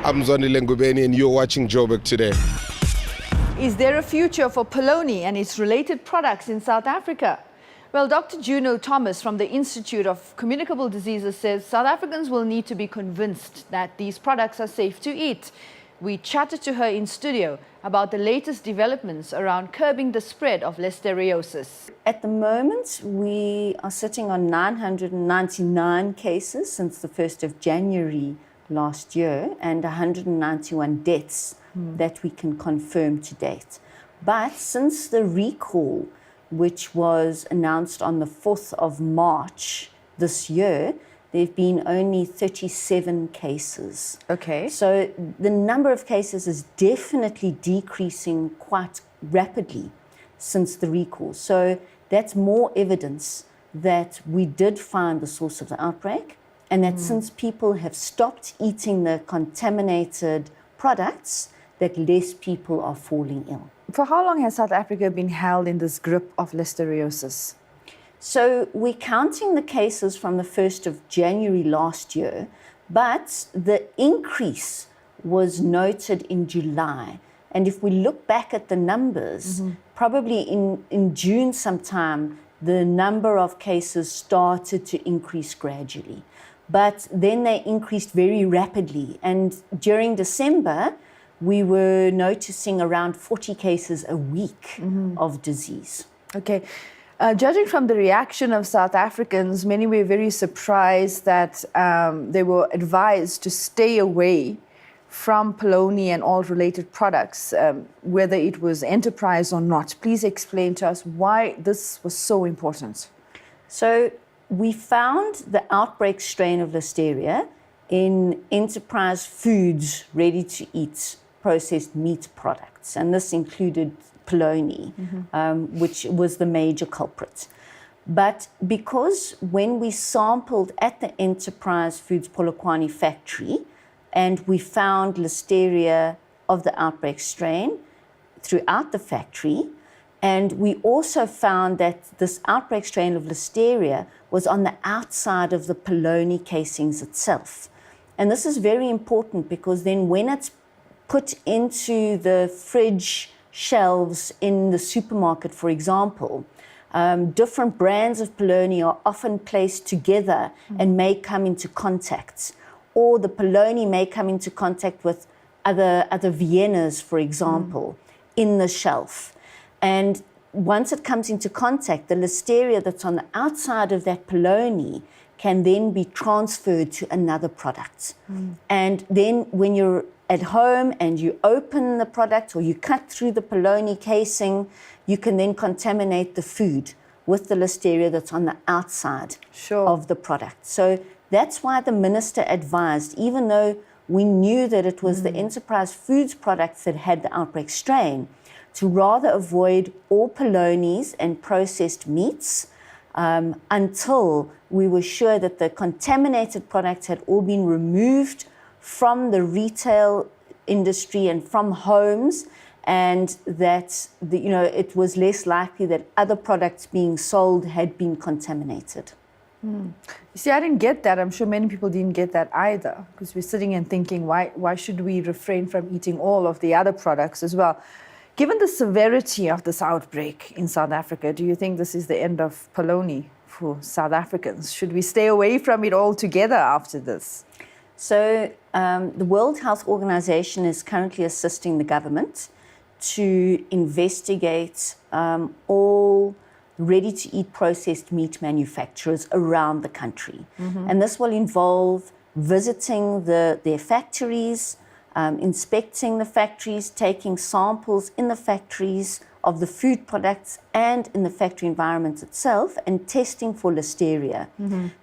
I'm Zonile Ngubeni and you're watching Joburg Today. Is there a future for polony and its related products in South Africa? Well, Dr. Juno Thomas from the Institute of Communicable Diseases says South Africans will need to be convinced that these products are safe to eat. We chatted to her in studio about the latest developments around curbing the spread of listeriosis. At the moment, we are sitting on 999 cases since the 1st of January last year and 191 deaths that we can confirm to date. But since the recall, which was announced on the 4th of March this year, there have been only 37 cases. Okay. So the number of cases is definitely decreasing quite rapidly since the recall. So that's more evidence that we did find the source of the outbreak, and that since people have stopped eating the contaminated products, that less people are falling ill. For how long has South Africa been held in this grip of listeriosis? So we're counting the cases from the 1st of January last year, but the increase was noted in July. And if we look back at the numbers, probably in June sometime, the number of cases started to increase gradually. But then they increased very rapidly. And during December, we were noticing around 40 cases a week of disease. Okay. Judging from the reaction of South Africans, many were very surprised that they were advised to stay away from polony and all related products, whether it was enterprise or not. Please explain to us why this was so important. So we found the outbreak strain of Listeria in enterprise foods, ready-to-eat processed meat products, and this included polony, which was the major culprit. But because when we sampled at the Enterprise Foods Polokwane factory and we found Listeria of the outbreak strain throughout the factory, and we also found that this outbreak strain of Listeria was on the outside of the polony casings itself. And this is very important because then when it's put into the fridge shelves in the supermarket, for example, different brands of polony are often placed together and may come into contact. Or the polony may come into contact with other Viennas, for example, in the shelf. And once it comes into contact, the Listeria that's on the outside of that polony can then be transferred to another product. And then when you're at home and you open the product or you cut through the polony casing, you can then contaminate the food with the Listeria that's on the outside of the product. So that's why the minister advised, even though we knew that it was the enterprise foods products that had the outbreak strain, to rather avoid all polonies and processed meats until we were sure that the contaminated products had all been removed from the retail industry and from homes, and that it was less likely that other products being sold had been contaminated. You see, I didn't get that. I'm sure many people didn't get that either, because we're sitting and thinking, why should we refrain from eating all of the other products as well? Given the severity of this outbreak in South Africa, do you think this is the end of polony for South Africans? Should we stay away from it altogether after this? So the World Health Organization is currently assisting the government to investigate all ready-to-eat processed meat manufacturers around the country. And this will involve visiting their factories, inspecting the factories, taking samples in the factories of the food products and in the factory environment itself, and testing for Listeria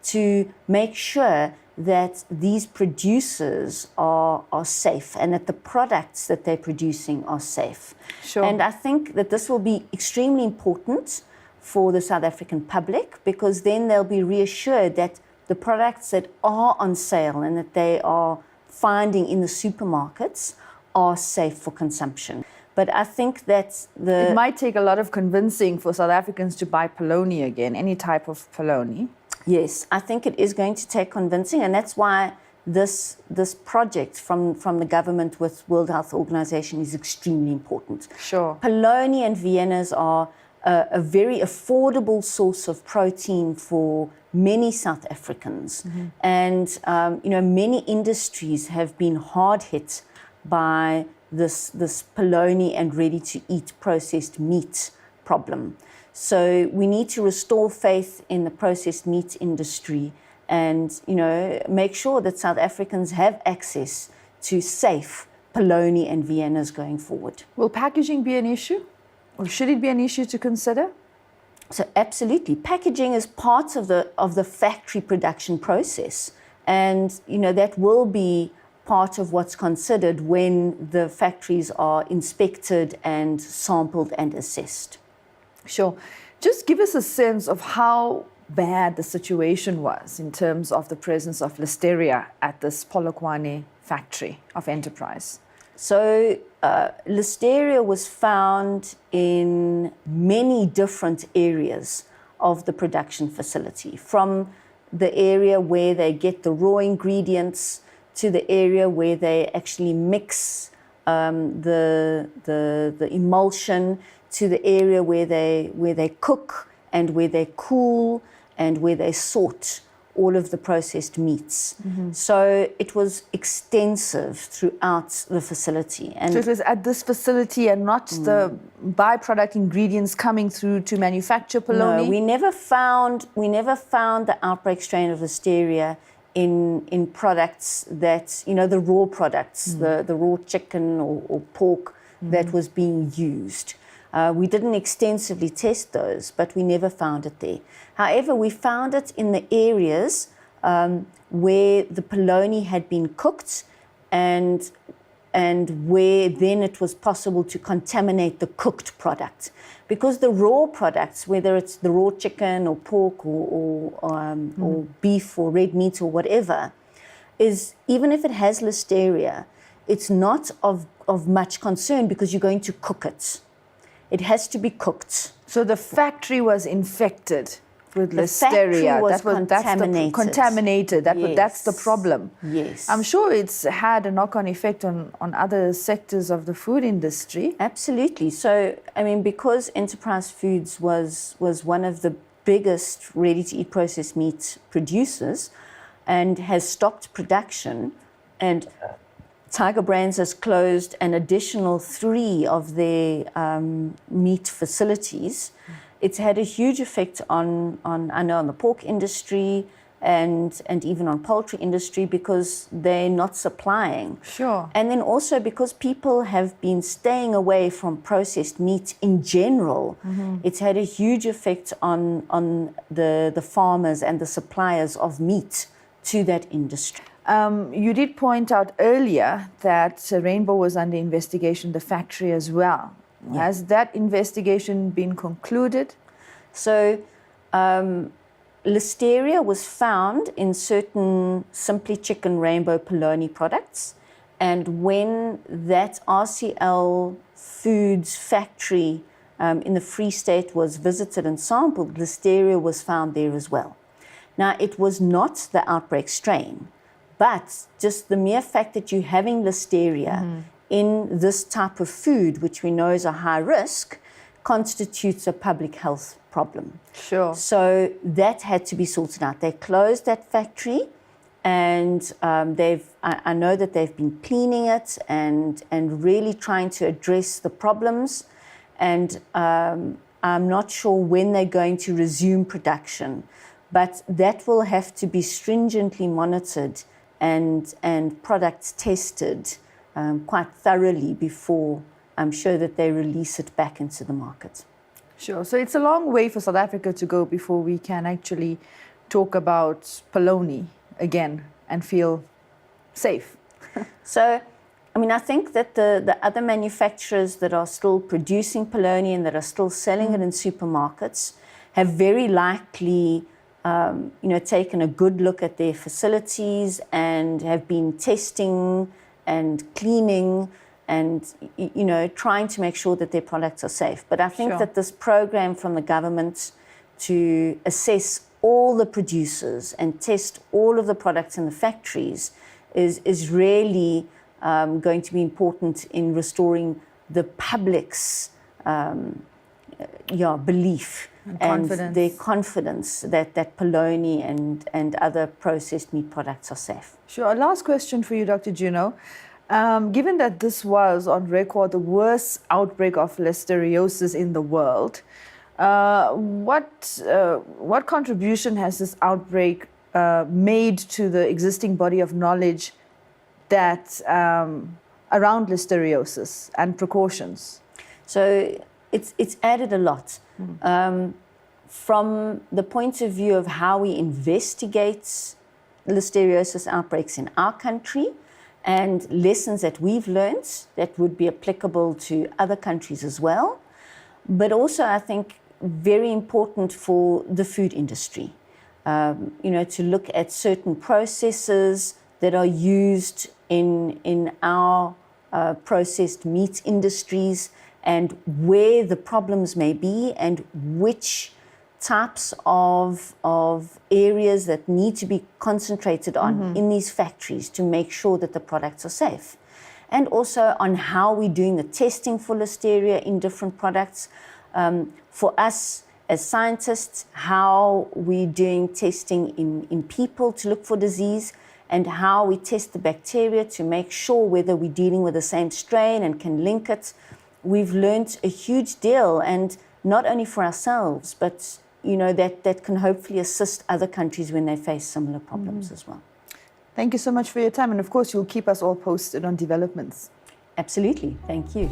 to make sure that these producers are safe and that the products that they're producing are safe. And I think that this will be extremely important for the South African public, because then they'll be reassured that the products that are on sale and that they are finding in the supermarkets are safe for consumption. But I think that it might take a lot of convincing for South Africans to buy polony again, any type of polony. Yes, I think it is going to take convincing, and that's why this project from the government with World Health Organization is extremely important. Sure. Polony and Viennas are a very affordable source of protein for many South Africans. And, many industries have been hard hit by this polony and ready-to-eat processed meat problem. So we need to restore faith in the processed meat industry and, make sure that South Africans have access to safe polony and Viennas going forward. Will packaging be an issue? Or should it be an issue to consider? So absolutely. Packaging is part of the factory production process. And, that will be part of what's considered when the factories are inspected and sampled and assessed. Sure. Just give us a sense of how bad the situation was in terms of the presence of Listeria at this Polokwane factory of Enterprise. So Listeria was found in many different areas of the production facility, from the area where they get the raw ingredients to the area where they actually mix the emulsion, to the area where they cook and where they cool and where they sort all of the processed meats. So it was extensive throughout the facility. And so it was at this facility and not the byproduct ingredients coming through to manufacture polony? No, we never found the outbreak strain of Listeria in products that, the raw products, the raw chicken or pork that was being used. We didn't extensively test those, but we never found it there. However, we found it in the areas where the polony had been cooked and where then it was possible to contaminate the cooked product. Because the raw products, whether it's the raw chicken or pork or beef or red meat or whatever, is, even if it has Listeria, it's not of much concern because you're going to cook it. It has to be cooked. So the factory was infected with The Listeria. factory was Contaminated. Contaminated. That's the problem. Yes. I'm sure it's had a knock-on effect on other sectors of the food industry. Absolutely. So, because Enterprise Foods was one of the biggest ready-to-eat processed meat producers and has stopped production, and Tiger Brands has closed an additional 3 of their meat facilities. It's had a huge effect on the pork industry and even on poultry industry because they're not supplying. Sure. And then also because people have been staying away from processed meat in general, it's had a huge effect on the farmers and the suppliers of meat to that industry. You did point out earlier that Rainbow was under investigation, the factory as well. Yeah. Has that investigation been concluded? So, Listeria was found in certain Simply Chicken Rainbow polony products. And when that RCL Foods factory in the Free State was visited and sampled, Listeria was found there as well. Now, it was not the outbreak strain, but just the mere fact that you're having Listeria in this type of food, which we know is a high risk, constitutes a public health problem. Sure. So that had to be sorted out. They closed that factory, and I know that they've been cleaning it and really trying to address the problems. And I'm not sure when they're going to resume production, but that will have to be stringently monitored and products tested quite thoroughly before I'm sure that they release it back into the market. Sure. So it's a long way for South Africa to go before we can actually talk about polony again and feel safe. So, I think that the other manufacturers that are still producing polony and that are still selling it in supermarkets have very likely taken a good look at their facilities and have been testing and cleaning and, trying to make sure that their products are safe. But I think that this program from the government to assess all the producers and test all of the products in the factories is really going to be important in restoring the public's belief and their confidence that polony and other processed meat products are safe. Sure. A last question for you, Dr. Juno. Given that this was on record the worst outbreak of listeriosis in the world, what contribution has this outbreak made to the existing body of knowledge that around listeriosis and precautions? So it's added a lot. From the point of view of how we investigate listeriosis outbreaks in our country and lessons that we've learned that would be applicable to other countries as well, but also I think very important for the food industry, to look at certain processes that are used in our processed meat industries and where the problems may be and which types of areas that need to be concentrated on in these factories to make sure that the products are safe. And also on how we're doing the testing for listeria in different products. For us as scientists, how we're doing testing in people to look for disease and how we test the bacteria to make sure whether we're dealing with the same strain and can link it. We've learned a huge deal, and not only for ourselves, but that can hopefully assist other countries when they face similar problems as well. Thank you so much for your time, and of course you'll keep us all posted on developments. Absolutely, thank you.